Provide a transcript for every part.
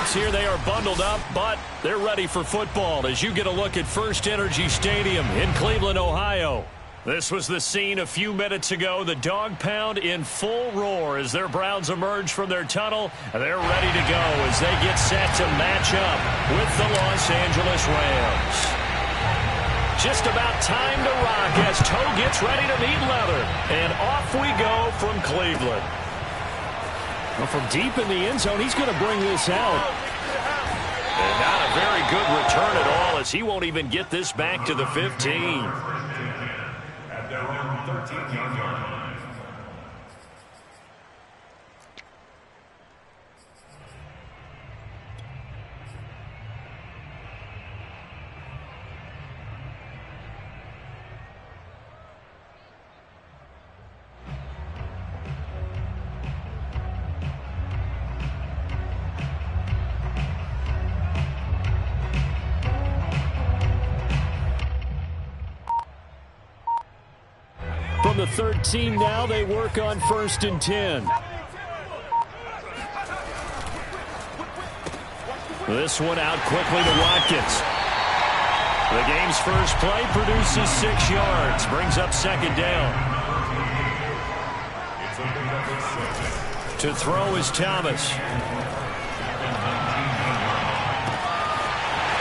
folks here. They are bundled up, but they're ready for football as you get a look at First Energy Stadium in Cleveland, Ohio. This was the scene a few minutes ago. The dog pound in full roar as their Browns emerge from their tunnel. They're ready to go as they get set to match up with the Los Angeles Rams. Just about time to rock as toe gets ready to meet leather. And off we go from Cleveland. Well, from deep in the end zone, he's going to bring this out. And not a very good return at all as he won't even get this back to the 15. At their own 13-yard line. From the 13 now, they work on 1st and 10. This one out quickly to Watkins. The game's first play produces 6 yards, brings up 2nd down. To throw is Thomas.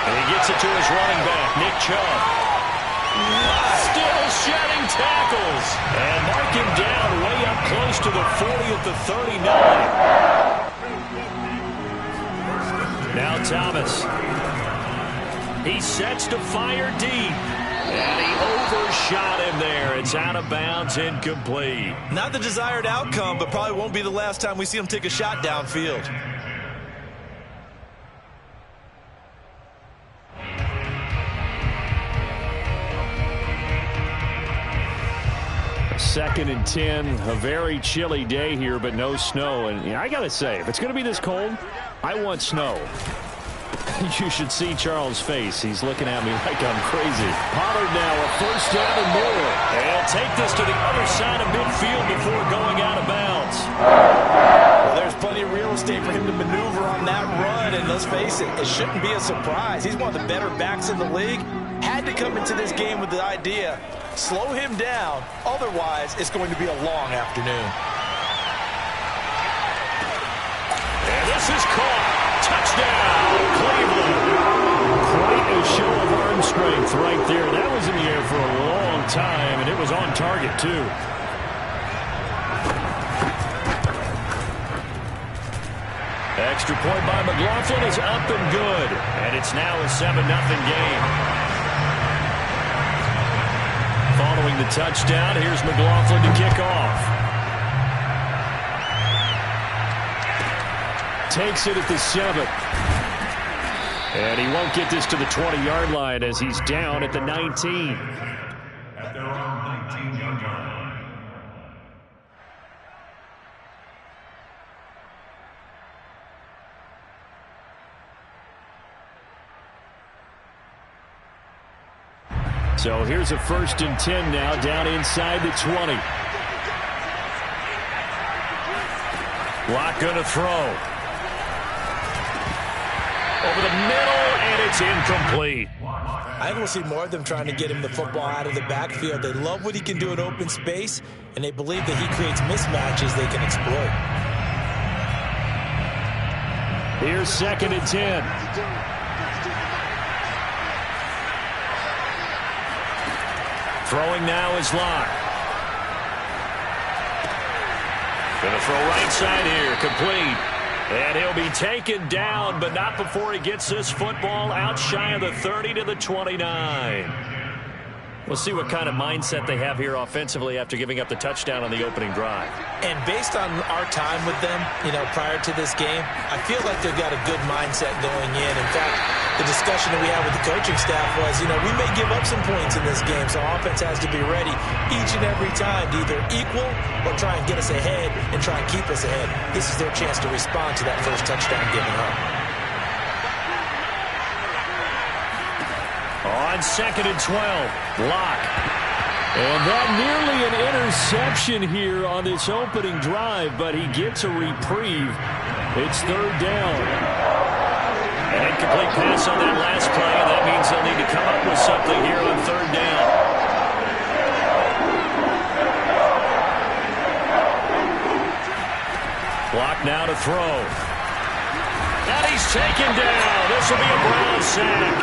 And he gets it to his running back, Nick Chubb. Still shedding tackles. And mark him down way up close to the 40 at the 39. Now Thomas. He sets to fire deep. And he overshot him there. It's out of bounds, incomplete. Not the desired outcome, but probably won't be the last time we see him take a shot downfield. 2nd and 10, a very chilly day here, but no snow. And I got to say, if it's going to be this cold, I want snow. You should see Charles' face. He's looking at me like I'm crazy. Pollard now a 1st down and more. And he'll take this to the other side of midfield before going out of bounds. Well, there's plenty of real estate for him to maneuver on that run. And let's face it, it shouldn't be a surprise. He's one of the better backs in the league. Had to come into this game with the idea, slow him down. Otherwise, it's going to be a long afternoon. And this is caught. Touchdown, Cleveland. Quite a show of arm strength right there. That was in the air for a long time, and it was on target, too. Extra point by McLaughlin is up and good. And it's now a 7-0 game. Following the touchdown, here's McLaughlin to kick off. Takes it at the 7. And he won't get this to the 20-yard line as he's down at the 19. At their own 19-yard line. So here's a 1st and 10 now, down inside the 20. Locke gonna throw. Over the middle, and it's incomplete. I think we'll see more of them trying to get him the football out of the backfield. They love what he can do in open space, and they believe that he creates mismatches they can exploit. Here's 2nd and 10. Throwing now is Locke. Gonna throw right side here, complete. And he'll be taken down, but not before he gets this football out shy of the 30 to the 29. We'll see what kind of mindset they have here offensively after giving up the touchdown on the opening drive. And based on our time with them, prior to this game, I feel like they've got a good mindset going in. In fact, the discussion that we had with the coaching staff was, we may give up some points in this game, so offense has to be ready each and every time to either equal or try and get us ahead and try and keep us ahead. This is their chance to respond to that first touchdown given up. On 2nd and 12, Locke. And that nearly an interception here on this opening drive, but he gets a reprieve. It's 3rd down. An incomplete pass on that last play, and that means they'll need to come up with something here on third down. Clock now to throw. And he's taken down. This will be a Brown sack.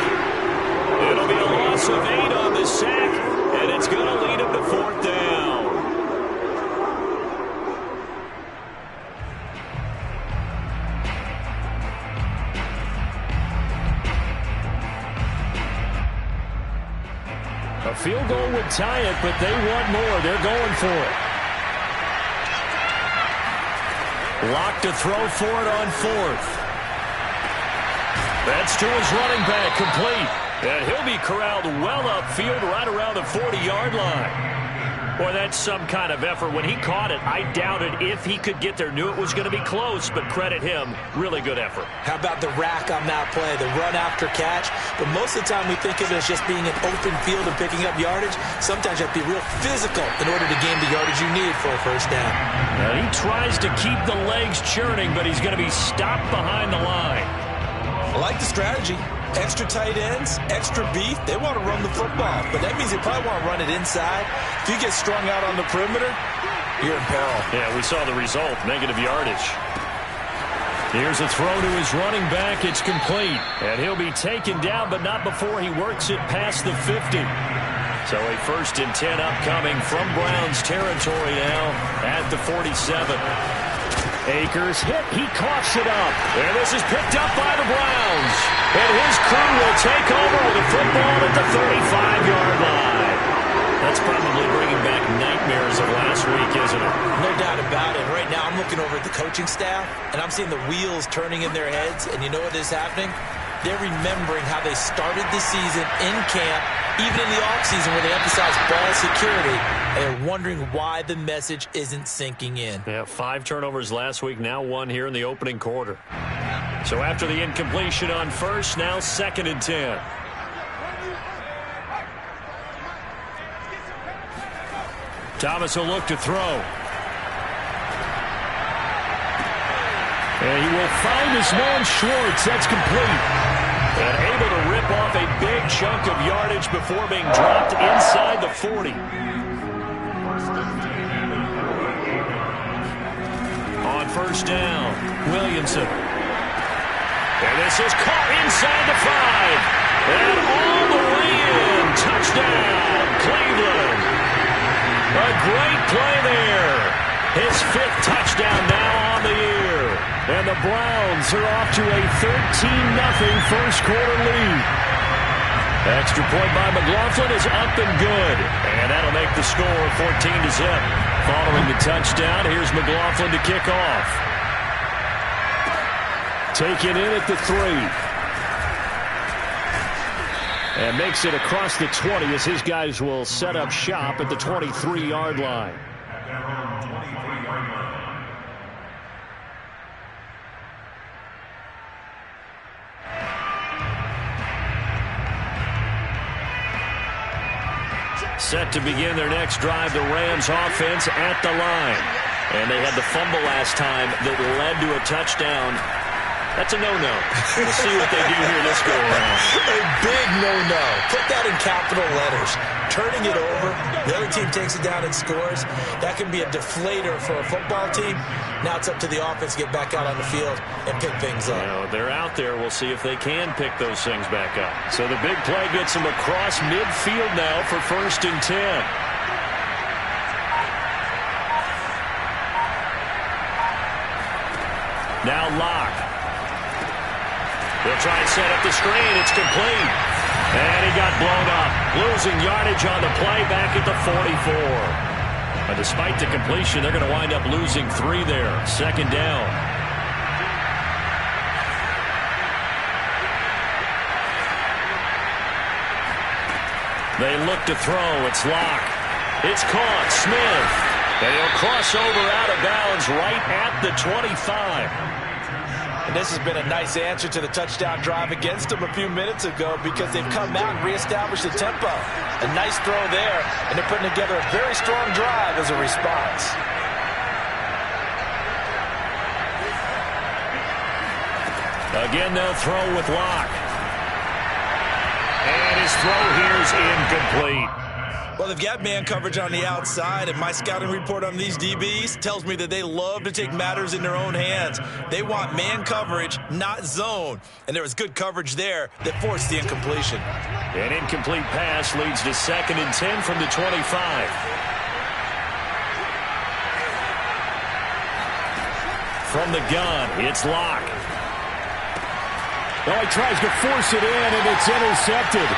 It'll be a loss of 8 on the sack, and it's going to lead him to fourth down. A field goal would tie it, but they want more. They're going for it. Lock to throw for it on fourth. That's to his running back, complete. And he'll be corralled well upfield right around the 40-yard line. Boy, that's some kind of effort. When he caught it, I doubted if he could get there. Knew it was going to be close, but credit him. Really good effort. How about the rack on that play, the run after catch? But most of the time we think of it as just being an open field and picking up yardage. Sometimes you have to be real physical in order to gain the yardage you need for a first down. Now he tries to keep the legs churning, but he's going to be stopped behind the line. I like the strategy. Extra tight ends, extra beef. They want to run the football, but that means they probably want to run it inside. If you get strung out on the perimeter, you're in peril. Yeah, we saw the result, negative yardage. Here's a throw to his running back. It's complete, and he'll be taken down, but not before he works it past the 50. So a 1st and 10 upcoming from Browns territory now at the 47. Akers hit. He coughs it up. And this is picked up by the Browns. And his crew will take over with the football at the 35-yard line. That's probably bringing back nightmares of last week, isn't it? No doubt about it. Right now I'm looking over at the coaching staff, and I'm seeing the wheels turning in their heads. And you know what is happening? They're remembering how they started the season in camp, even in the offseason where they emphasized ball security. And they're wondering why the message isn't sinking in. Yeah, 5 turnovers last week, now 1 here in the opening quarter. So after the incompletion on first, now 2nd and 10. Thomas will look to throw. And he will find his man Schwartz. That's complete. And able to rip off a big chunk of yardage before being dropped inside the 40. On first down, Williamson. And this is caught inside the 5. And all the way in. Touchdown, Cleveland. A great play there. His 5th touchdown now on the year. And the Browns are off to a 13-0 first quarter lead. Extra point by McLaughlin is up and good. And that'll make the score 14-0. Following the touchdown, here's McLaughlin to kick off. Taken in at the 3. And makes it across the 20 as his guys will set up shop at the 23-yard line. Set to begin their next drive, the Rams offense at the line. And they had the fumble last time that led to a touchdown. That's a no-no. We'll see what they do here this go-around. A big no-no. Put that in capital letters. Turning it over, the other team takes it down and scores. That can be a deflator for a football team. Now it's up to the offense to get back out on the field and pick things up. Well, they're out there. We'll see if they can pick those things back up. So the big play gets them across midfield now for 1st and 10. Now Locke. They'll try and set up the screen. It's complete. And he got blown up. Losing yardage on the play back at the 44. But despite the completion, they're going to wind up losing 3 there. 2nd down. They look to throw. It's Locke. It's caught. Smith. And he'll cross over out of bounds right at the 25. And this has been a nice answer to the touchdown drive against them a few minutes ago because they've come out and reestablished the tempo. A nice throw there, and they're putting together a very strong drive as a response. Again, they'll throw with Locke. And his throw here is incomplete. Well, they've got man coverage on the outside, and my scouting report on these DBs tells me that they love to take matters in their own hands. They want man coverage, not zone. And there was good coverage there that forced the incompletion. An incomplete pass leads to 2nd and 10 from the 25. From the gun, it's Locke. Oh, he tries to force it in, and it's intercepted.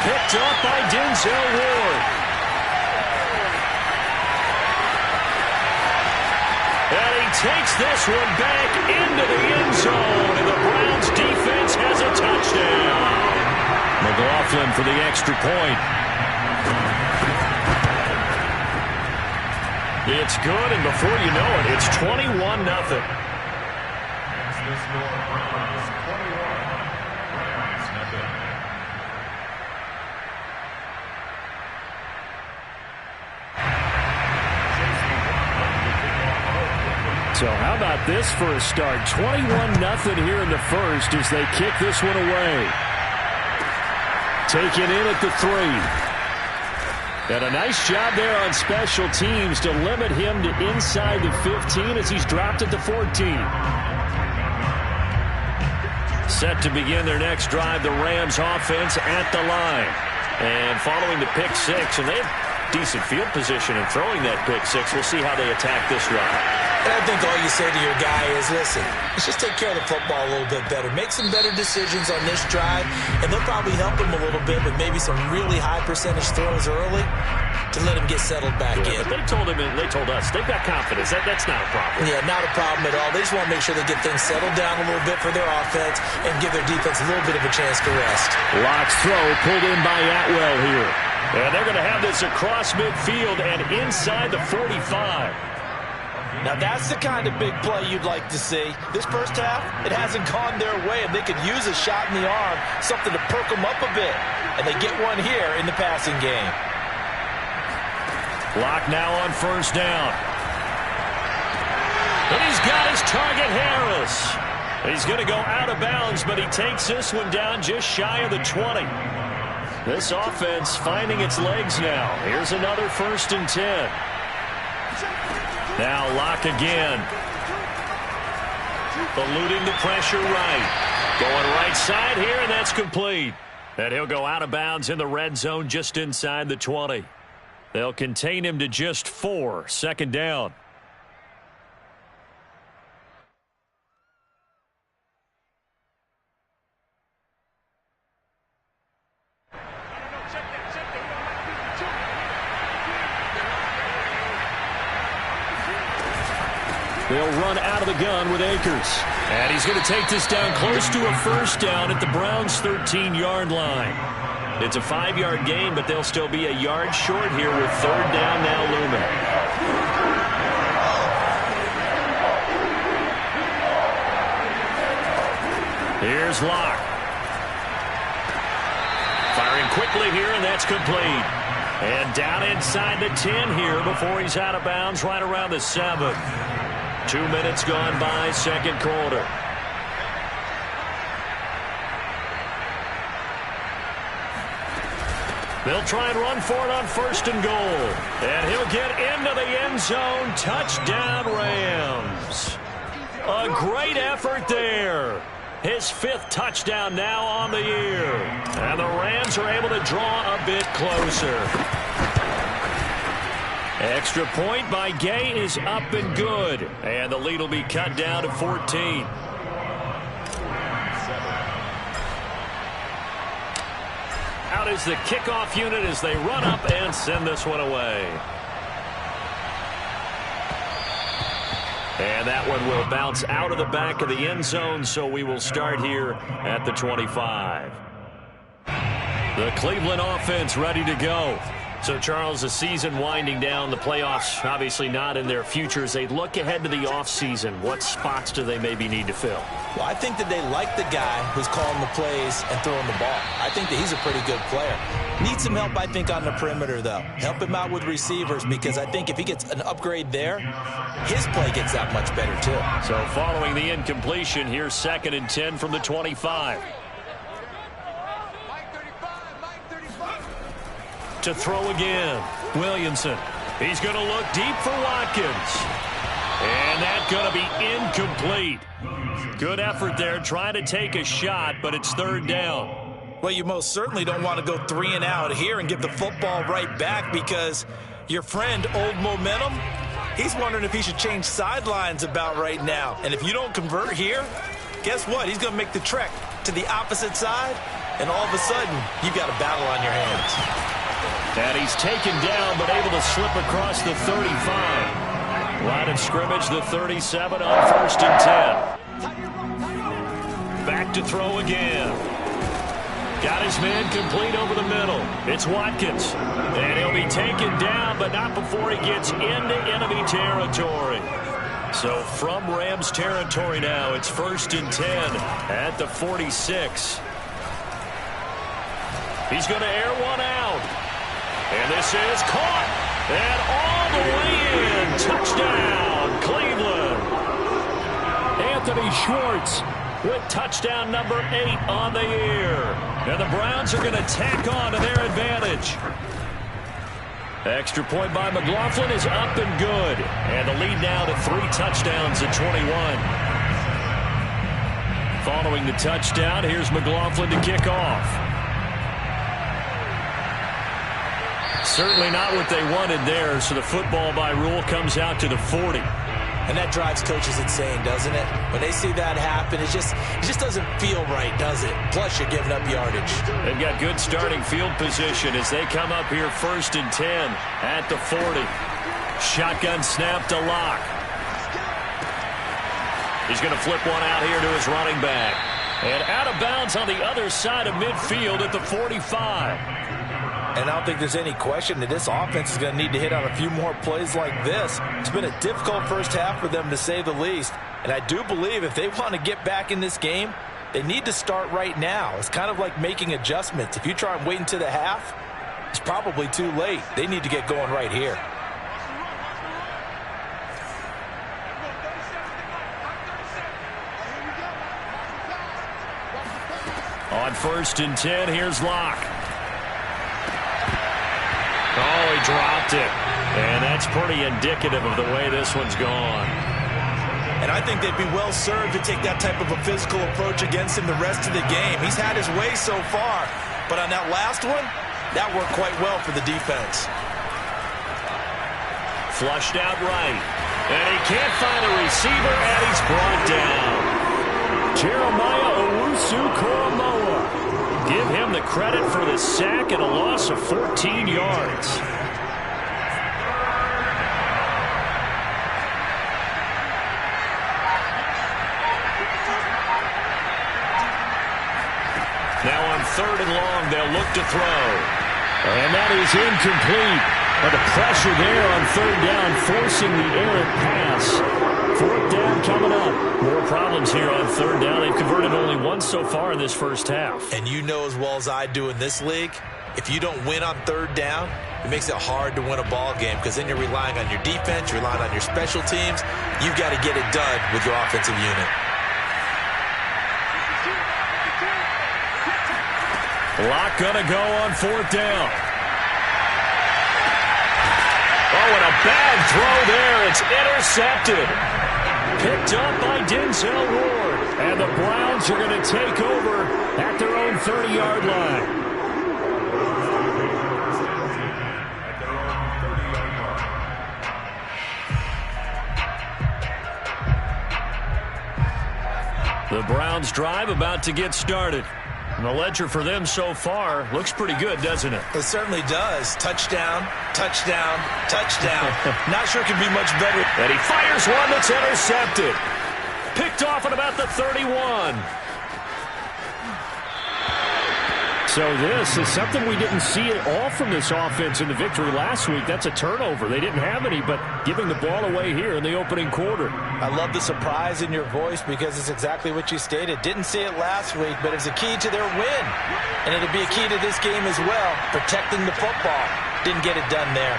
Picked up by Denzel Ward. And he takes this one back into the end zone, and the Browns defense has a touchdown. McLaughlin for the extra point. It's good, and before you know it, it's 21-0. So how about this for a start? 21-0 here in the first as they kick this one away. Taken in at the 3. And a nice job there on special teams to limit him to inside the 15 as he's dropped at the 14. Set to begin their next drive, the Rams offense at the line. And following the pick 6, and they have decent field position in throwing that pick 6. We'll see how they attack this drive. And I think all you say to your guy is, listen, let's just take care of the football a little bit better. Make some better decisions on this drive, and they'll probably help him a little bit with maybe some really high percentage throws early to let him get settled back in. But they told him, and they told us, they've got confidence. That's not a problem. Yeah, not a problem at all. They just want to make sure they get things settled down a little bit for their offense and give their defense a little bit of a chance to rest. Locke's throw pulled in by Atwell here. And they're going to have this across midfield and inside the 45. Now, that's the kind of big play you'd like to see. This first half, it hasn't gone their way, and they could use a shot in the arm, something to perk them up a bit. And they get one here in the passing game. Locke now on first down. And he's got his target, Harris. He's going to go out of bounds, but he takes this one down just shy of the 20. This offense finding its legs now. Here's another 1st and 10. Now Locke again. Eluding the pressure right. Going right side here, and that's complete. And he'll go out of bounds in the red zone just inside the 20. They'll contain him to just 4. 2nd down. They'll run out of the gun with Akers. And he's going to take this down close to a 1st down at the Browns' 13-yard line. It's a 5-yard gain, but they'll still be a yard short here with 3rd down now looming. Here's Locke. Firing quickly here, and that's complete. And down inside the 10 here before he's out of bounds right around the 7. 2 minutes gone by, 2nd quarter. They'll try and run for it on 1st and goal. And he'll get into the end zone. Touchdown, Rams. A great effort there. His 5th touchdown now on the year. And the Rams are able to draw a bit closer. Extra point by Gay is up and good. And the lead will be cut down to 14. Out is the kickoff unit as they run up and send this one away. And that one will bounce out of the back of the end zone, so we will start here at the 25. The Cleveland offense ready to go. So, Charles, the season winding down, the playoffs obviously not in their future. As they look ahead to the offseason, what spots do they maybe need to fill? Well, I think that they like the guy who's calling the plays and throwing the ball. I think that he's a pretty good player. Needs some help, I think, on the perimeter, though. Help him out with receivers, because I think if he gets an upgrade there, his play gets that much better, too. So, following the incompletion, here's 2nd and 10 from the 25. To throw again, Williamson. He's going to look deep for Watkins. And that's going to be incomplete. Good effort there, trying to take a shot, but it's 3rd down. Well, you most certainly don't want to go 3 and out here and give the football right back, because your friend, Old Momentum, he's wondering if he should change sidelines about right now. And if you don't convert here, guess what? He's going to make the trek to the opposite side, and all of a sudden, you've got a battle on your hands. And he's taken down, but able to slip across the 35. Line of scrimmage, the 37 on 1st and 10. Back to throw again. Got his man complete over the middle. It's Watkins. And he'll be taken down, but not before he gets into enemy territory. So from Rams territory now, it's 1st and 10 at the 46. He's going to air one out. And this is caught. And all the way in. Touchdown, Cleveland. Anthony Schwartz with touchdown number 8 on the year. And the Browns are going to tack on to their advantage. Extra point by McLaughlin is up and good. And the lead now to 3 touchdowns at 21. Following the touchdown, here's McLaughlin to kick off. Certainly not what they wanted there, so the football by rule comes out to the 40. And that drives coaches insane, doesn't it? When they see that happen, it just doesn't feel right, does it? Plus, you're giving up yardage. They've got good starting field position as they come up here 1st and 10 at the 40. Shotgun snap to Locke. He's going to flip one out here to his running back. And out of bounds on the other side of midfield at the 45. And I don't think there's any question that this offense is going to need to hit on a few more plays like this. It's been a difficult first half for them, to say the least. And I do believe if they want to get back in this game, they need to start right now. It's kind of like making adjustments. If you try and wait until the half, it's probably too late. They need to get going right here. On 1st and 10, here's Locke. Oh, he dropped it. And that's pretty indicative of the way this one's gone. And I think they'd be well served to take that type of a physical approach against him the rest of the game. He's had his way so far, but on that last one, that worked quite well for the defense. Flushed out right. And he can't find a receiver, and he's brought down. Jeremiah Owusu-Koramoah. Give him the credit for the sack and a loss of 14 yards. Now on 3rd and long, they'll look to throw. And that is incomplete. But the pressure there on 3rd down, forcing the errant pass. 4th down coming up. More problems here on 3rd down. They've converted only once so far in this first half. And you know as well as I do in this league, if you don't win on 3rd down, it makes it hard to win a ball game, because then you're relying on your defense, you're relying on your special teams. You've got to get it done with your offensive unit. Locke gonna go on 4th down. Oh, and a bad throw there. It's intercepted. Picked up by Denzel Ward. And the Browns are going to take over at their own 30-yard line. The Browns drive about to get started. And the ledger for them so far looks pretty good, doesn't it? It certainly does. Touchdown, touchdown, touchdown. Not sure it can be much better. And he fires one that's intercepted. Picked off at about the 31. So this is something we didn't see at all from this offense in the victory last week. That's a turnover. They didn't have any, but giving the ball away here in the opening quarter. I love the surprise in your voice because it's exactly what you stated. Didn't see it last week, but it's a key to their win. And it'll be a key to this game as well, protecting the football. Didn't get it done there.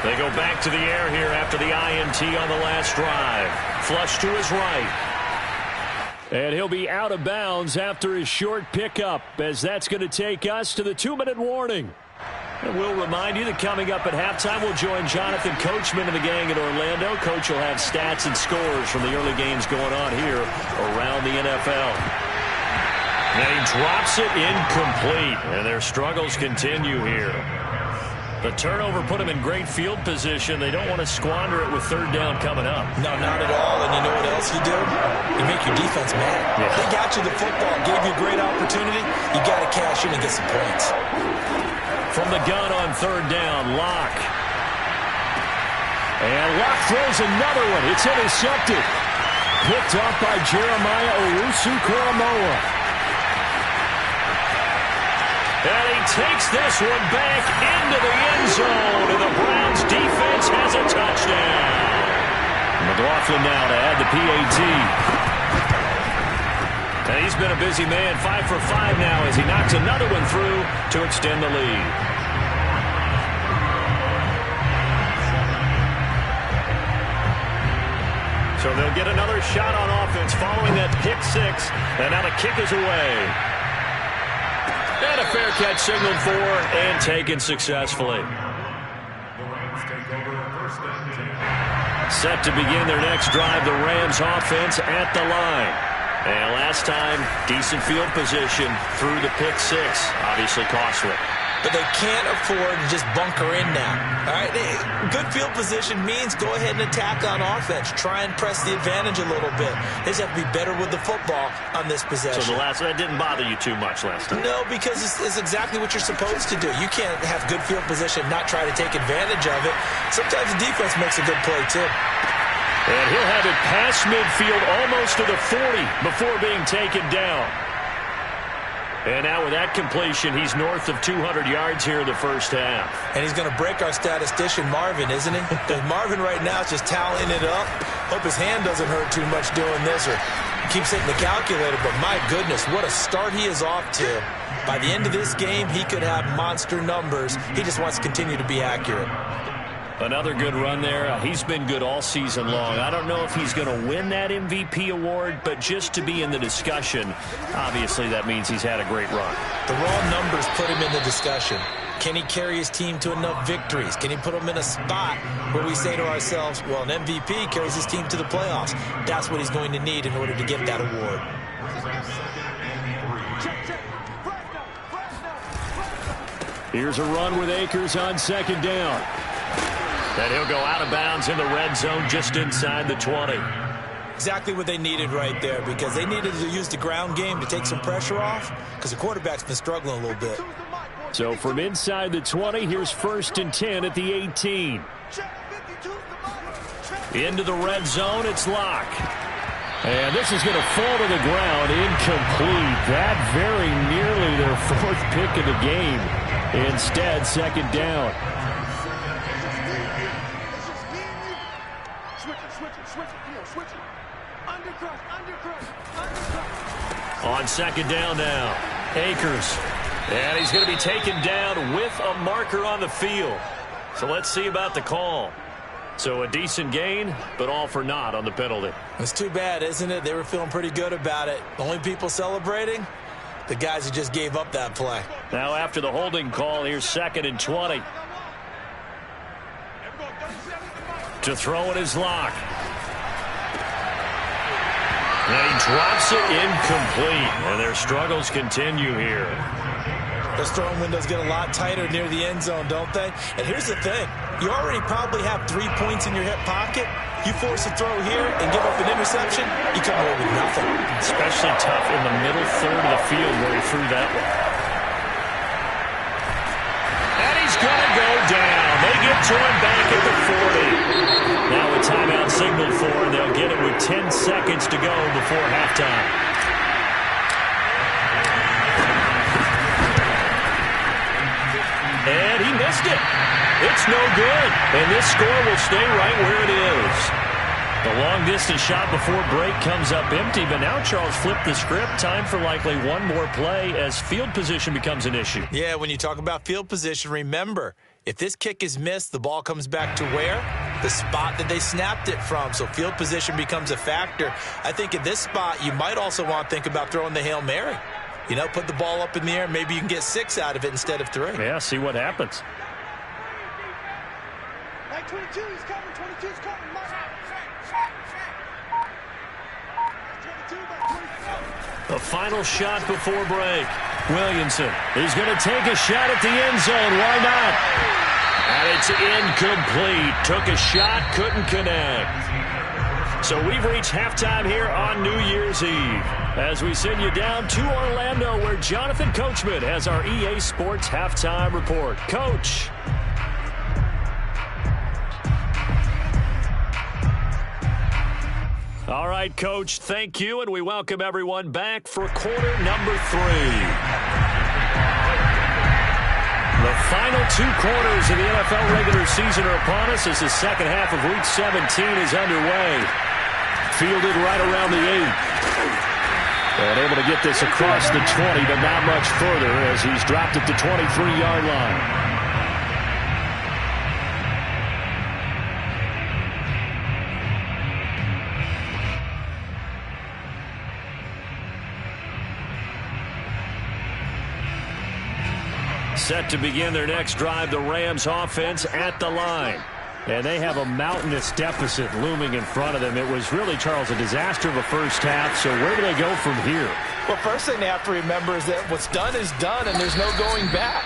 They go back to the air here after the INT on the last drive. Flush to his right. And he'll be out of bounds after his short pickup, as that's going to take us to the 2-minute warning. And we'll remind you that coming up at halftime, we'll join Jonathan Coachman and the gang in Orlando. Coach will have stats and scores from the early games going on here around the NFL. And he drops it incomplete, and their struggles continue here. The turnover put them in great field position. They don't want to squander it with third down coming up. No, not at all. And you know what else you do? You make your defense mad. Yeah. They got you the football, gave you a great opportunity. You got to cash in and get some points. From the gun on third down, Locke. And Locke throws another one. It's intercepted. Picked up by Jeremiah Owusu-Koramoah. And he takes this one back into the end zone, and the Browns defense has a touchdown. McLaughlin now to add the PAT. And he's been a busy man, 5 for 5 now as he knocks another one through to extend the lead. So they'll get another shot on offense following that pick six, and now the kick is away. And a fair catch signaled for and taken successfully. Set to begin their next drive, the Rams offense at the line. And last time, decent field position through the pick six. Obviously costly. But they can't afford to just bunker in now. All right, good field position means go ahead and attack on offense. Try and press the advantage a little bit. They just have to be better with the football on this possession. So that didn't bother you too much last time? No, because it's exactly what you're supposed to do. You can't have good field position, not try to take advantage of it. Sometimes the defense makes a good play, too. And he'll have it past midfield almost to the 40 before being taken down. And now with that completion, he's north of 200 yards here in the first half. And he's going to break our statistician, Marvin, isn't he? Because Marvin right now is just tallying it up. Hope his hand doesn't hurt too much doing this or keeps hitting the calculator. But my goodness, what a start he is off to. By the end of this game, he could have monster numbers. He just wants to continue to be accurate. Another good run there. He's been good all season long. I don't know if he's going to win that MVP award, but just to be in the discussion, obviously that means he's had a great run. The raw numbers put him in the discussion. Can he carry his team to enough victories? Can he put them in a spot where we say to ourselves, well, an MVP carries his team to the playoffs. That's what he's going to need in order to get that award. Here's a run with Akers on second down. And he'll go out of bounds in the red zone just inside the 20. Exactly what they needed right there, because they needed to use the ground game to take some pressure off because the quarterback's been struggling a little bit. So from inside the 20, here's 1st and 10 at the 18. Into the red zone, it's Locke. And this is going to fall to the ground, incomplete. That very nearly their 4th pick of the game. Instead, 2nd down. On 2nd down now, Akers. And he's going to be taken down with a marker on the field. So let's see about the call. So a decent gain, but all for naught on the penalty. It's too bad, isn't it? They were feeling pretty good about it. The only people celebrating, the guys who just gave up that play. Now after the holding call, here's 2nd and 20. To throw it is Locke. And he drops it incomplete. And their struggles continue here. Those throwing windows get a lot tighter near the end zone, don't they? And here's the thing. You already probably have 3 points in your hip pocket. You force a throw here and give up an interception, you come away with nothing. Especially tough in the middle third of the field where he threw that one. And he's going to go down. They get to him back at the 40. Now a timeout signaled for, and they'll get it with 10 seconds to go before halftime. And he missed it. It's no good. And this score will stay right where it is. The long-distance shot before break comes up empty, but now Charles flipped the script. Time for likely one more play as field position becomes an issue. Yeah, when you talk about field position, remember, if this kick is missed, the ball comes back to where? The spot that they snapped it from. So field position becomes a factor. I think at this spot, you might also want to think about throwing the Hail Mary. You know, put the ball up in the air. Maybe you can get 6 out of it instead of 3. Yeah, see what happens. 22 is coming. 22 is coming. The final shot before break. Williamson is going to take a shot at the end zone. Why not? And it's incomplete. Took a shot, couldn't connect. So we've reached halftime here on New Year's Eve as we send you down to Orlando where Jonathan Coachman has our EA Sports Halftime Report. Coach. All right, Coach, thank you, and we welcome everyone back for quarter number 3. The final 2 quarters of the NFL regular season are upon us as the second half of Week 17 is underway. Fielded right around the 8. And able to get this across the 20, but not much further as he's dropped at the 23-yard line. Set to begin their next drive, the Rams offense at the line. And they have a mountainous deficit looming in front of them. It was really, Charles, a disaster of a first half. So where do they go from here? Well, first thing they have to remember is that what's done is done, and there's no going back.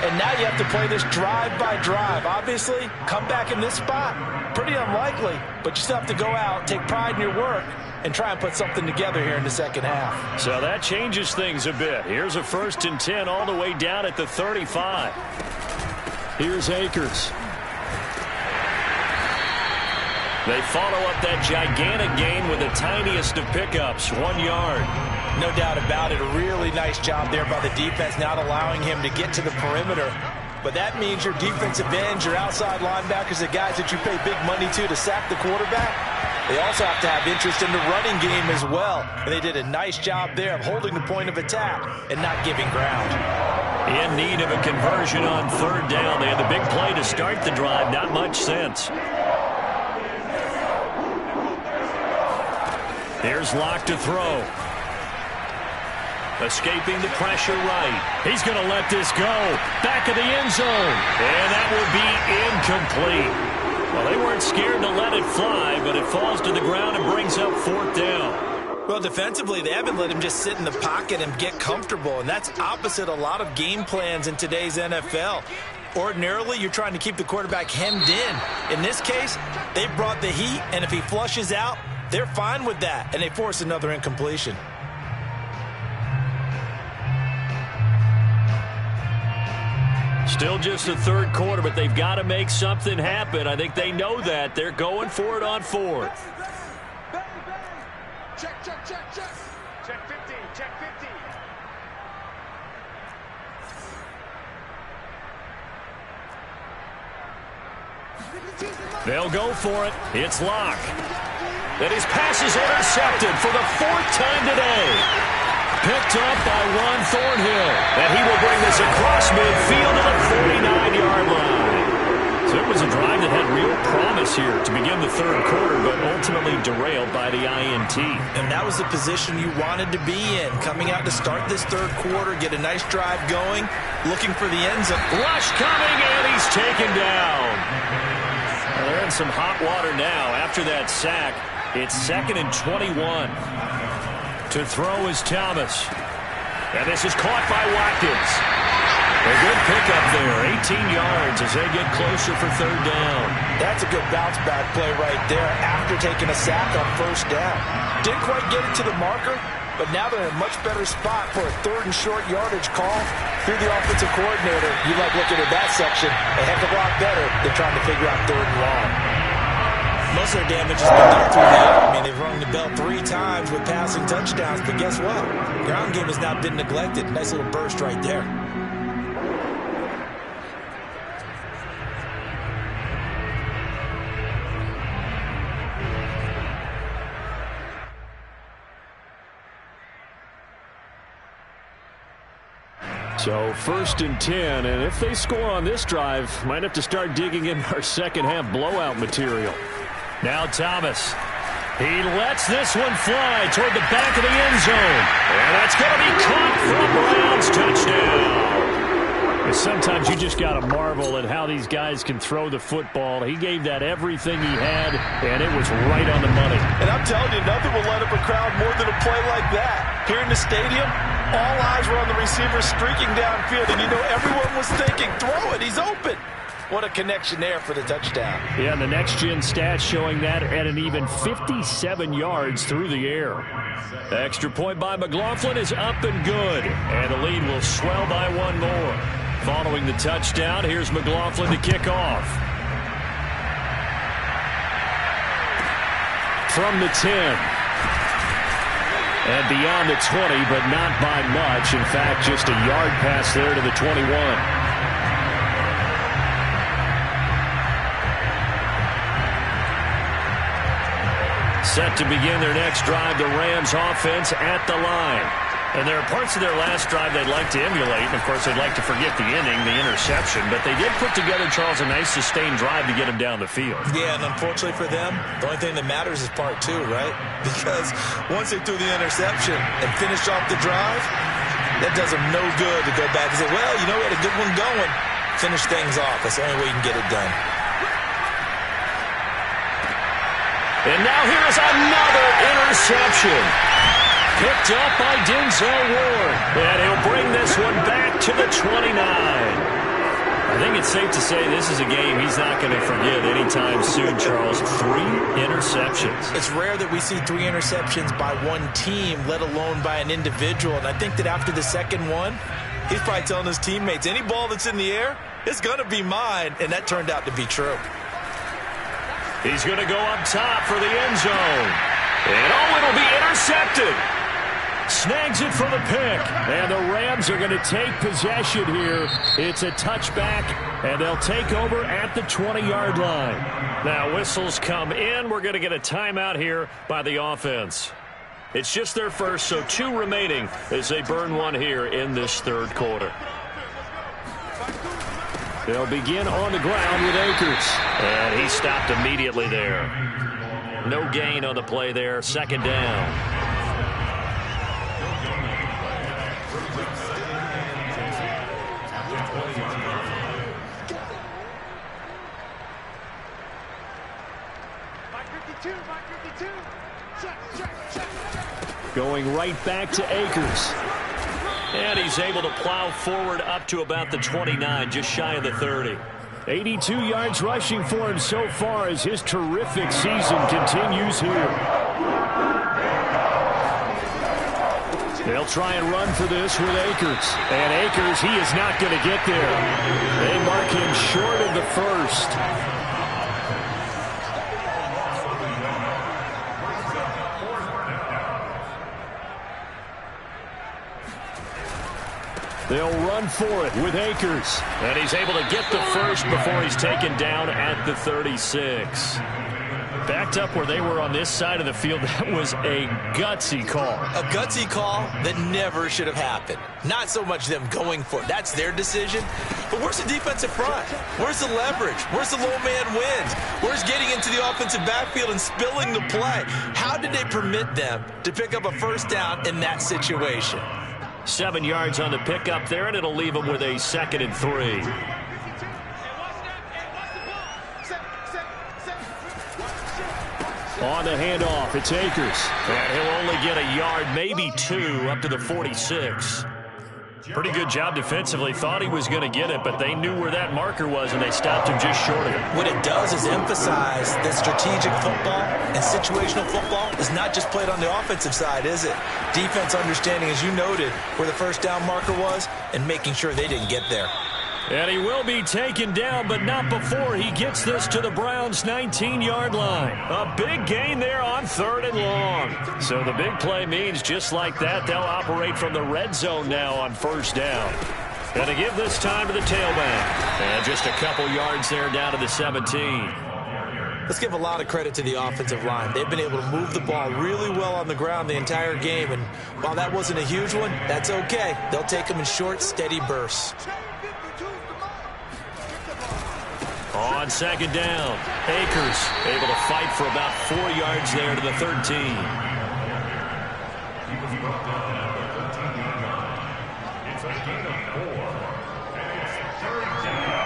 And now you have to play this drive by drive. Obviously, come back in this spot, pretty unlikely. But you still have to go out, take pride in your work, and try and put something together here in the second half. So that changes things a bit. Here's a 1st and 10 all the way down at the 35. Here's Akers. They follow up that gigantic gain with the tiniest of pickups, 1 yard. No doubt about it. A really nice job there by the defense, not allowing him to get to the perimeter. But that means your defensive ends, your outside linebackers, the guys that you pay big money to sack the quarterback, they also have to have interest in the running game as well. And they did a nice job there of holding the point of attack and not giving ground. In need of a conversion on 3rd down. They had the big play to start the drive. Not much sense. Here's Locke to throw. Escaping the pressure right. He's going to let this go. Back of the end zone. And that will be incomplete. Well, they weren't scared to let it fly, but it falls to the ground and brings up 4th down. Well, defensively, they haven't let him just sit in the pocket and get comfortable, and that's opposite a lot of game plans in today's NFL. Ordinarily, you're trying to keep the quarterback hemmed in. In this case, they brought the heat, and if he flushes out, they're fine with that, and they force another incompletion. Still just the 3rd quarter, but they've got to make something happen. I think they know that. They're going for it on 4th. Check. Check 50. Check 50. They'll go for it. It's Locke. And his pass is intercepted for the 4th time today. Picked up by Juan Thornhill. And he will bring this across midfield to the 49-yard line. So it was a drive that had real promise here to begin the 3rd quarter, but ultimately derailed by the INT. And that was the position you wanted to be in. Coming out to start this 3rd quarter, get a nice drive going, looking for the end zone. Rush coming, and he's taken down. Well, they're in some hot water now after that sack. It's 2nd and 21. To throw is Thomas. And this is caught by Watkins. A good pickup there, 18 yards as they get closer for 3rd down. That's a good bounce-back play right there after taking a sack on 1st down. Didn't quite get it to the marker, but now they're in a much better spot for a 3rd and short yardage call through the offensive coordinator. You like looking at that section a heck of a lot better than trying to figure out 3rd and long. Most of their damage has been done through the air. I mean, they've rung the bell 3 times with passing touchdowns, but guess what? Ground game has not been neglected. Nice little burst right there. So 1st and 10, and if they score on this drive, might have to start digging in our second half blowout material. Now Thomas. He lets this one fly toward the back of the end zone. And that's going to be caught from Browns. Touchdown. And sometimes you just got to marvel at how these guys can throw the football. He gave that everything he had, and it was right on the money. And I'm telling you, nothing will light up a crowd more than a play like that. Here in the stadium, all eyes were on the receiver streaking downfield, and you know everyone was thinking, throw it, he's open. What a connection there for the touchdown. Yeah, and the next-gen stats showing that at an even 57 yards through the air. The extra point by McLaughlin is up and good, and the lead will swell by one more. Following the touchdown, here's McLaughlin to kick off. From the 10. And beyond the 20, but not by much. In fact, just a yard pass there to the 21. Set to begin their next drive, the Rams offense at the line. And there are parts of their last drive they'd like to emulate. And, of course, they'd like to forget the inning, the interception. But they did put together, Charles, a nice sustained drive to get them down the field. Yeah, and unfortunately for them, the only thing that matters is part 2, right? Because once they threw the interception and finished off the drive, that does them no good to go back and say, well, you know, we had a good one going. Finish things off. That's the only way you can get it done. And now here is another interception. Picked up by Denzel Ward. And he'll bring this one back to the 29. I think it's safe to say this is a game he's not going to forget anytime soon, Charles. 3 interceptions. It's rare that we see 3 interceptions by one team, let alone by an individual. And I think that after the second one, he's probably telling his teammates, any ball that's in the air, it's going to be mine. And that turned out to be true. He's going to go up top for the end zone. And it'll be intercepted. Snags it for the pick. And the Rams are going to take possession here. It's a touchback, and they'll take over at the 20-yard line. Now whistles come in. We're going to get a timeout here by the offense. It's just their first, so 2 remaining as they burn one here in this third quarter. They'll begin on the ground with Akers. And he stopped immediately there. No gain on the play there. Second down. Going right back to Akers. And he's able to plow forward up to about the 29, just shy of the 30. 82 yards rushing for him so far as his terrific season continues here. They'll try and run for this with Akers. And Akers, he is not going to get there. They mark him short of the first. They'll run for it with Akers. And he's able to get the first before he's taken down at the 36. Backed up where they were on this side of the field. That was a gutsy call. A gutsy call that never should have happened. Not so much them going for it. That's their decision. But where's the defensive front? Where's the leverage? Where's the low man wins? Where's getting into the offensive backfield and spilling the play? How did they permit them to pick up a first down in that situation? 7 yards on the pickup there, and it'll leave them with a 2nd and 3. On the handoff, it's Akers. And he'll only get a yard, maybe 2, up to the 46. Pretty good job defensively. Thought he was going to get it, but they knew where that marker was, and they stopped him just short of it. What it does is emphasize that strategic football and situational football is not just played on the offensive side, is it? Defense understanding, as you noted, where the first down marker was and making sure they didn't get there. And he will be taken down, but not before he gets this to the Browns' 19-yard line. A big gain there on 3rd and long. So the big play means just like that, they'll operate from the red zone now on 1st down. Going to give this time to the tailback. And just a couple yards there down to the 17. Let's give a lot of credit to the offensive line. They've been able to move the ball really well on the ground the entire game, and while that wasn't a huge one, that's okay. They'll take them in short, steady bursts. On second down, Akers able to fight for about 4 yards there to the 13. It's a gain of 4. And it's third down.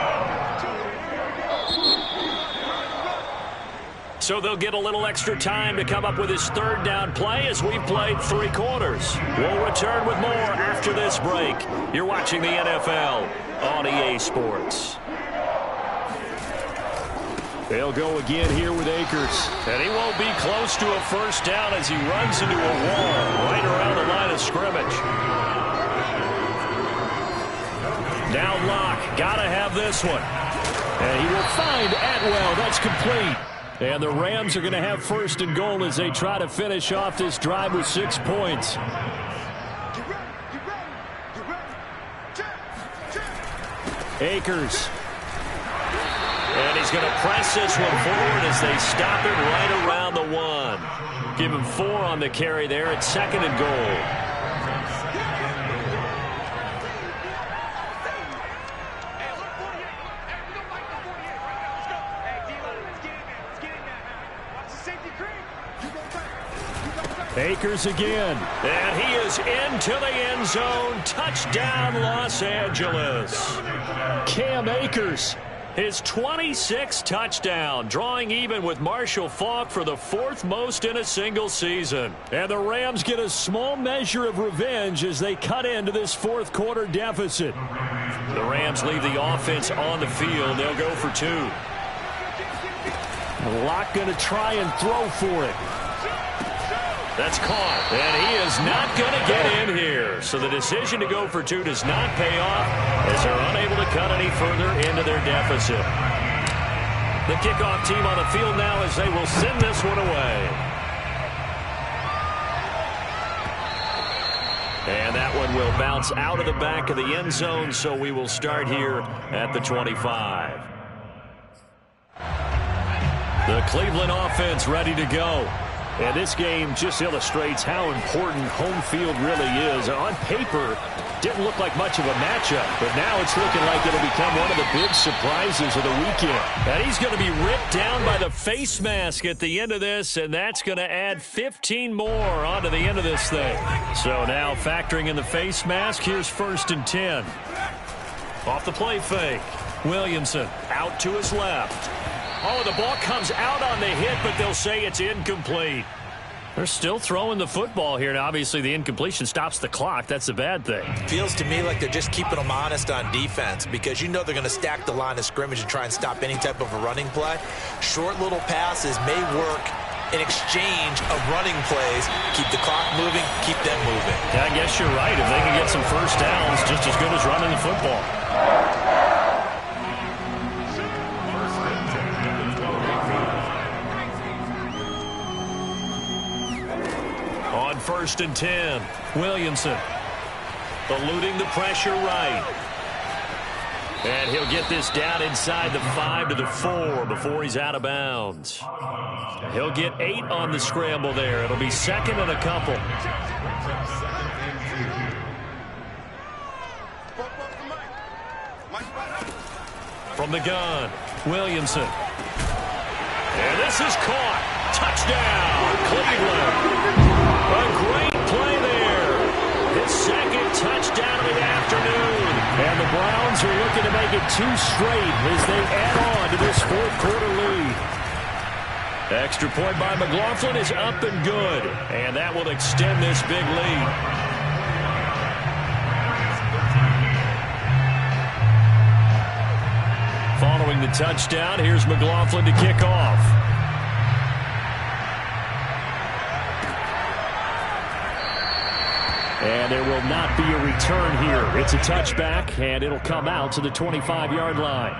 So they'll get a little extra time to come up with his third down play as we've played 3 quarters. We'll return with more after this break. You're watching the NFL on EA Sports. They'll go again here with Akers. And he won't be close to a first down as he runs into a wall right around the line of scrimmage. Now Locke, got to have this one. And he will find Atwell. That's complete. And the Rams are going to have first and goal as they try to finish off this drive with 6 points. Akers. And he's going to press this one forward as they stop it right around the 1. Give him 4 on the carry there at second and goal. Akers again. And he is into the end zone. Touchdown, Los Angeles. Cam Akers. His 26th touchdown, drawing even with Marshall Faulk for the 4th most in a single season. And the Rams get a small measure of revenge as they cut into this 4th quarter deficit. The Rams leave the offense on the field. They'll go for 2. Locke going to try and throw for it. That's caught, and he is not going to get in here. So the decision to go for 2 does not pay off as they're unable to cut any further into their deficit. The kickoff team on the field now as they will send this one away. And that one will bounce out of the back of the end zone, so we will start here at the 25. The Cleveland offense ready to go. And this game just illustrates how important home field really is. On paper, didn't look like much of a matchup, but now it's looking like it'll become one of the big surprises of the weekend. And he's going to be ripped down by the face mask at the end of this, and that's going to add 15 more onto the end of this thing. So now factoring in the face mask, here's 1st and 10. Off the play fake. Williamson out to his left. Oh, the ball comes out on the hit, but they'll say it's incomplete. They're still throwing the football here. Now, obviously, the incompletion stops the clock. That's the bad thing. Feels to me like they're just keeping them honest on defense because you know they're going to stack the line of scrimmage and try and stop any type of a running play. Short little passes may work in exchange of running plays. Keep the clock moving, keep them moving. Yeah, I guess you're right. If they can get some first downs, just as good as running the football. On 1st and 10, Williamson eluding the pressure right. And he'll get this down inside the 5 to the 4 before he's out of bounds. He'll get 8 on the scramble there. It'll be 2nd and a couple. From the gun, Williamson. And this is caught. Touchdown, Cleveland. A great play there. His 2nd touchdown of the afternoon. And the Browns are looking to make it 2 straight as they add on to this 4th quarter lead. Extra point by McLaughlin is up and good. And that will extend this big lead. Following the touchdown, here's McLaughlin to kick off. And there will not be a return here. It's a touchback, and it'll come out to the 25-yard line.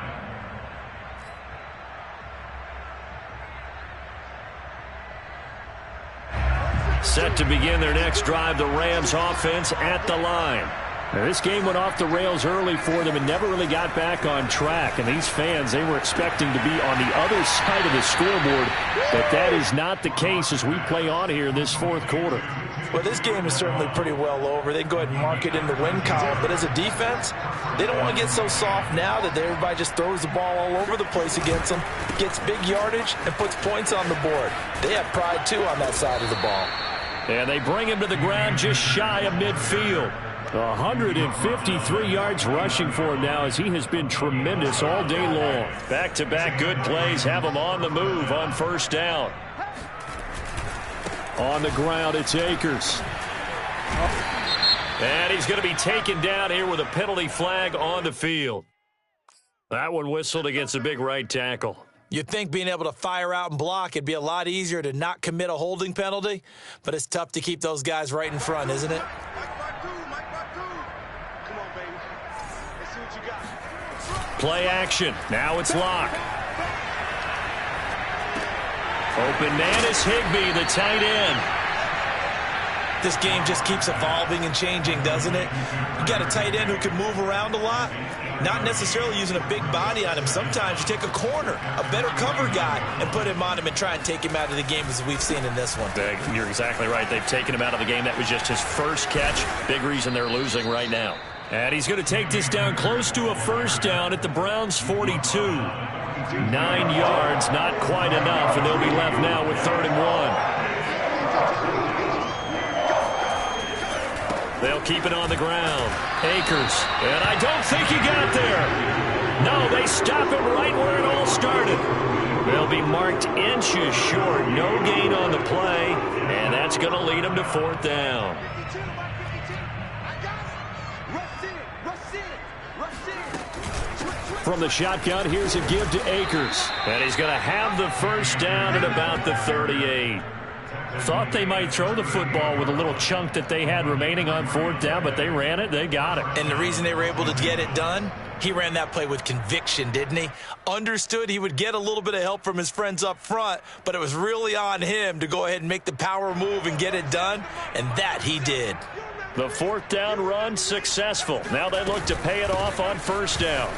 Set to begin their next drive, the Rams offense at the line. Now, this game went off the rails early for them and never really got back on track. And these fans, they were expecting to be on the other side of the scoreboard, but that is not the case as we play on here in this fourth quarter. Well, this game is certainly pretty well over. They can go ahead and mark it in the win column. But as a defense, they don't want to get so soft now that everybody just throws the ball all over the place against them, gets big yardage, and puts points on the board. They have pride, too, on that side of the ball. And they bring him to the ground just shy of midfield. 153 yards rushing for him now as he has been tremendous all day long. Back-to-back good plays have him on the move on first down. On the ground, it's Akers. And he's going to be taken down here with a penalty flag on the field. That one whistled against a big right tackle. You'd think being able to fire out and block, it'd be a lot easier to not commit a holding penalty, but it's tough to keep those guys right in front, isn't it? Play action. Now it's Locke. Open man is Higbee, the tight end. This game just keeps evolving and changing, doesn't it? You got a tight end who can move around a lot, not necessarily using a big body on him. Sometimes you take a corner, a better cover guy, and put him on him and try and take him out of the game as we've seen in this one. You're exactly right. They've taken him out of the game. That was just his first catch. Big reason they're losing right now. And he's going to take this down close to a first down at the Browns' 42. 9 yards, not quite enough, and they'll be left now with 3rd and 1. They'll keep it on the ground. Akers, and I don't think he got there. No, they stop him right where it all started. They'll be marked inches short. No gain on the play, and that's going to lead them to 4th down. From the shotgun, here's a give to Akers. And he's going to have the first down at about the 38. Thought they might throw the football with a little chunk that they had remaining on 4th down, but they ran it, they got it. And the reason they were able to get it done, he ran that play with conviction, didn't he? Understood he would get a little bit of help from his friends up front, but it was really on him to go ahead and make the power move and get it done, and that he did. The 4th down run successful. Now they look to pay it off on 1st down.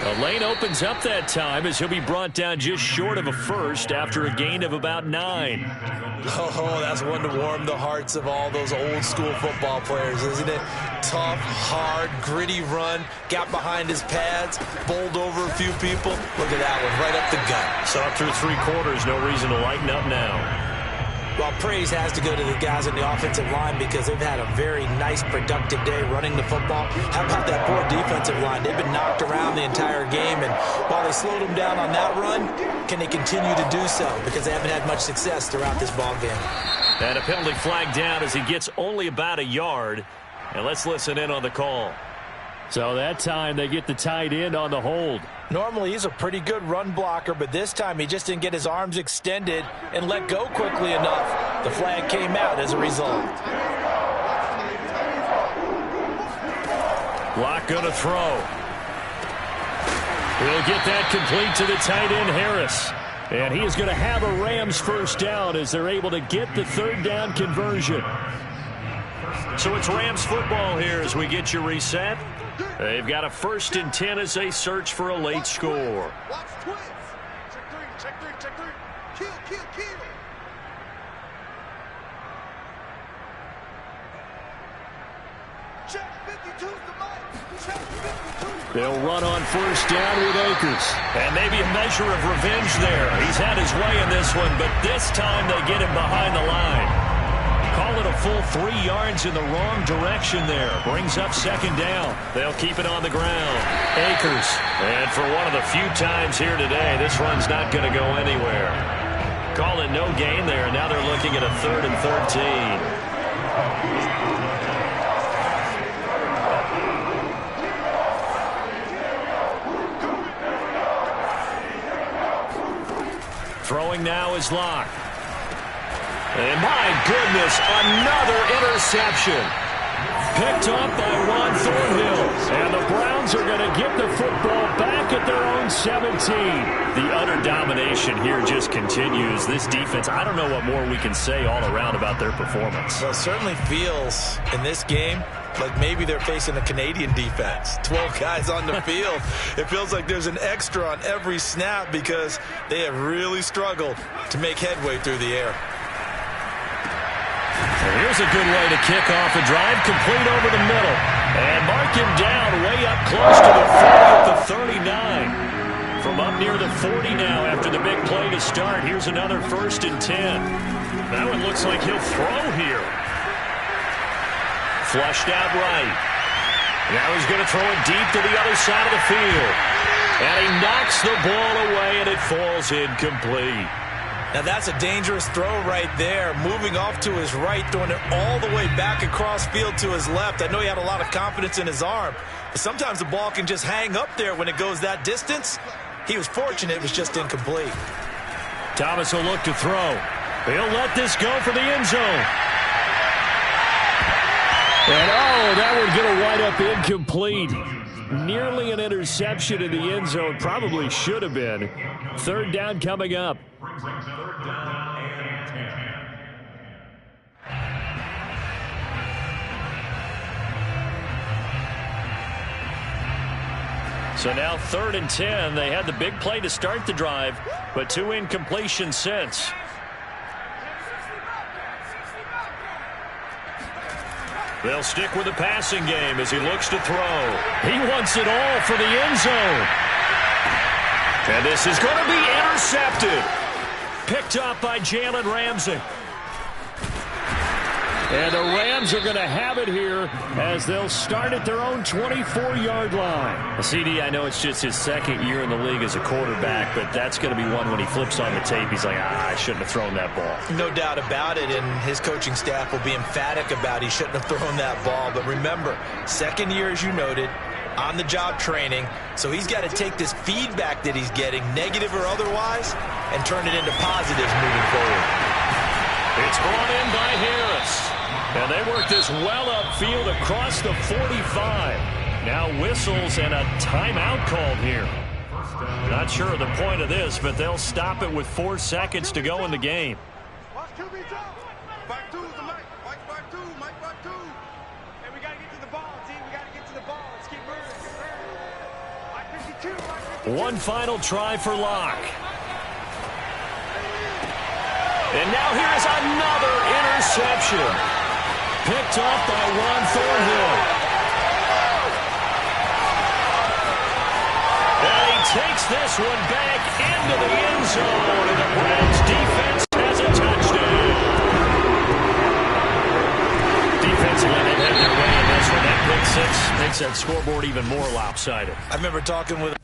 The lane opens up that time as he'll be brought down just short of a first after a gain of about 9. Oh, that's one to warm the hearts of all those old school football players, isn't it? Tough, hard, gritty run, got behind his pads, bowled over a few people. Look at that one, right up the gut. Saw through 3 quarters, no reason to lighten up now. Well, praise has to go to the guys in the offensive line because they've had a very nice, productive day running the football. How about that poor defensive line? They've been knocked around the entire game, and while they slowed them down on that run, can they continue to do so? Because they haven't had much success throughout this ball game. And a penalty flag down as he gets only about a yard. And let's listen in on the call. So that time they get the tight end on the hold. Normally he's a pretty good run blocker, but this time he just didn't get his arms extended and let go quickly enough. The flag came out as a result. Locke going to throw. He'll get that complete to the tight end, Harris. And he is going to have a Rams first down as they're able to get the 3rd down conversion. So it's Rams football here as we get you reset. They've got a 1st and 10 as they search for a late score. Watch twins. Check 3, check 3. Kill, kill, kill. Check 52's the mic. Check 52. They'll run on 1st down with Akers. And maybe a measure of revenge there. He's had his way in this one, but this time they get him behind the line. Call it a full 3 yards in the wrong direction there. Brings up 2nd down. They'll keep it on the ground. Akers. And for one of the few times here today, this run's not going to go anywhere. Call it no gain there. Now they're looking at a 3rd and 13. Throwing now is Locke. And my goodness, another interception. Picked up by Juan Thornhill. And the Browns are going to get the football back at their own 17. The utter domination here just continues. This defense, I don't know what more we can say all around about their performance. Well, it certainly feels in this game like maybe they're facing a Canadian defense. 12 guys on the field. It feels like there's an extra on every snap because they have really struggled to make headway through the air. Here's a good way to kick off a drive, complete over the middle. And mark him down way up close to the 40 at the 39. From up near the 40 now after the big play to start. Here's another 1st and 10. That one looks like he'll throw here. Flushed out right. Now he's going to throw it deep to the other side of the field. And he knocks the ball away, and it falls incomplete. Now that's a dangerous throw right there. Moving off to his right, throwing it all the way back across field to his left. I know he had a lot of confidence in his arm, but sometimes the ball can just hang up there when it goes that distance. He was fortunate it was just incomplete. Thomas will look to throw. He'll let this go for the end zone. And that would get a wide up incomplete. Nearly an interception in the end zone. Probably should have been. 3rd down coming up. So now 3rd and 10. They had the big play to start the drive, but 2 incompletions since. They'll stick with the passing game as he looks to throw. He wants it all for the end zone. And this is going to be intercepted. Picked up by Jalen Ramsey. And the Rams are going to have it here as they'll start at their own 24-yard line. CD, I know it's just his 2nd year in the league as a quarterback, but that's going to be one when he flips on the tape. He's like, I shouldn't have thrown that ball. No doubt about it, and his coaching staff will be emphatic about he shouldn't have thrown that ball. But remember, 2nd year, as you noted, on-the-job training, so he's got to take this feedback that he's getting, negative or otherwise, and turn it into positives moving forward. It's brought in by Harris. And they work this well upfield across the 45. Now whistles and a timeout called here. Not sure of the point of this, but they'll stop it with 4 seconds to go in the game. Watch QB jump. Back two, the Mike. Mike back two. Mike back two. And we got to get to the ball, team. We got to get to the ball. Let's keep moving. Mike 52. Mike 52. One final try for Locke. And now here is another interception. Picked off by Juan Thornhill. And he takes this one back into the end zone. And the Browns defense has a touchdown. Defensively, they've had their way in this one. That pick six makes that scoreboard even more lopsided. I remember talking with